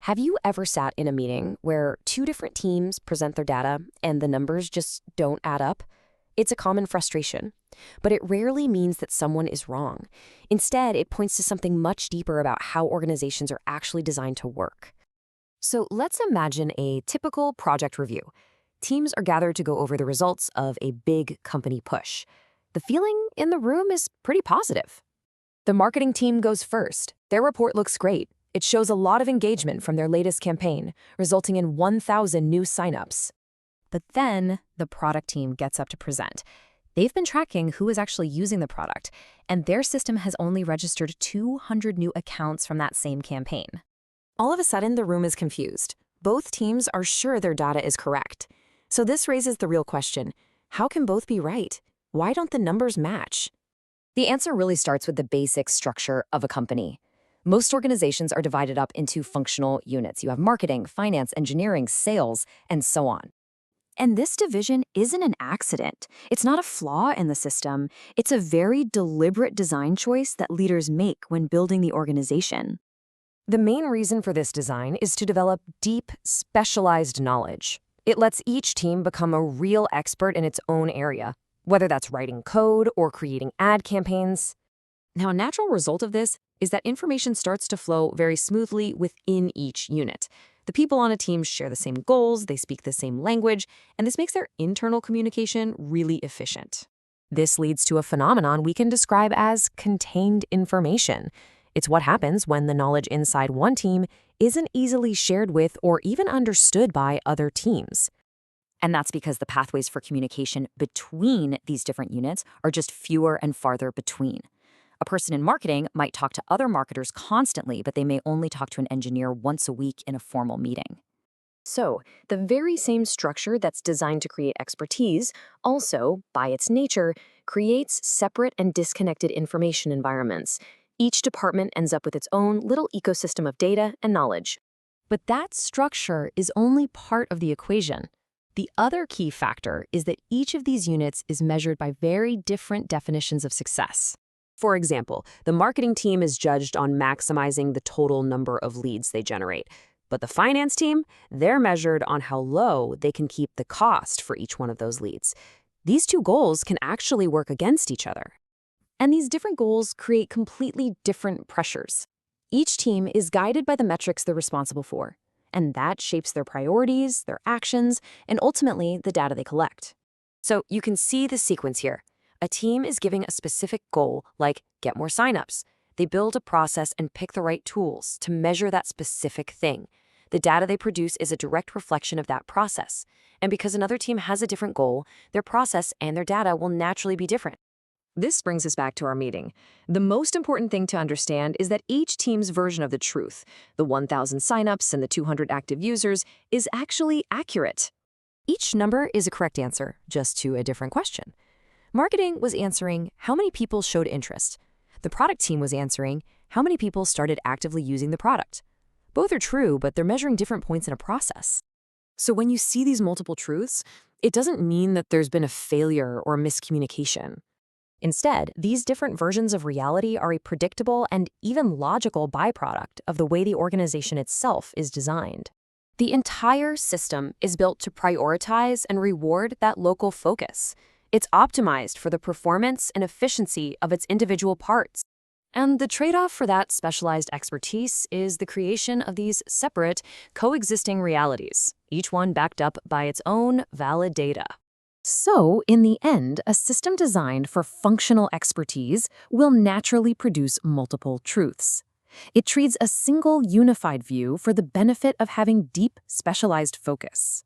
Have you ever sat in a meeting where two different teams present their data and the numbers just don't add up? It's a common frustration, but it rarely means that someone is wrong. Instead, it points to something much deeper about how organizations are actually designed to work. So let's imagine a typical project review. Teams are gathered to go over the results of a big company push. The feeling in the room is pretty positive. The marketing team goes first. Their report looks great. It shows a lot of engagement from their latest campaign, resulting in 1,000 new signups. But then the product team gets up to present. They've been tracking who is actually using the product, and their system has only registered 200 new accounts from that same campaign. All of a sudden, the room is confused. Both teams are sure their data is correct. So this raises the real question: how can both be right? Why don't the numbers match? The answer really starts with the basic structure of a company. Most organizations are divided up into functional units. You have marketing, finance, engineering, sales, and so on. And this division isn't an accident. It's not a flaw in the system. It's a very deliberate design choice that leaders make when building the organization. The main reason for this design is to develop deep, specialized knowledge. It lets each team become a real expert in its own area, whether that's writing code or creating ad campaigns. Now, a natural result of this is that information starts to flow very smoothly within each unit. The people on a team share the same goals, they speak the same language, and this makes their internal communication really efficient. This leads to a phenomenon we can describe as contained information. It's what happens when the knowledge inside one team isn't easily shared with or even understood by other teams. And that's because the pathways for communication between these different units are just fewer and farther between. A person in marketing might talk to other marketers constantly, but they may only talk to an engineer once a week in a formal meeting. So, the very same structure that's designed to create expertise also, by its nature, creates separate and disconnected information environments. Each department ends up with its own little ecosystem of data and knowledge. But that structure is only part of the equation. The other key factor is that each of these units is measured by very different definitions of success. For example, the marketing team is judged on maximizing the total number of leads they generate. But the finance team, they're measured on how low they can keep the cost for each one of those leads. These two goals can actually work against each other. And these different goals create completely different pressures. Each team is guided by the metrics they're responsible for, and that shapes their priorities, their actions, and ultimately the data they collect. So you can see the sequence here. A team is giving a specific goal, like get more signups. They build a process and pick the right tools to measure that specific thing. The data they produce is a direct reflection of that process. And because another team has a different goal, their process and their data will naturally be different. This brings us back to our meeting. The most important thing to understand is that each team's version of the truth, the 1,000 signups and the 200 active users, is actually accurate. Each number is a correct answer, just to a different question. Marketing was answering how many people showed interest. The product team was answering how many people started actively using the product. Both are true, but they're measuring different points in a process. So when you see these multiple truths, it doesn't mean that there's been a failure or miscommunication. Instead, these different versions of reality are a predictable and even logical byproduct of the way the organization itself is designed. The entire system is built to prioritize and reward that local focus. It's optimized for the performance and efficiency of its individual parts. And the trade-off for that specialized expertise is the creation of these separate, coexisting realities, each one backed up by its own valid data. So, in the end, a system designed for functional expertise will naturally produce multiple truths. It treats a single unified view for the benefit of having deep, specialized focus.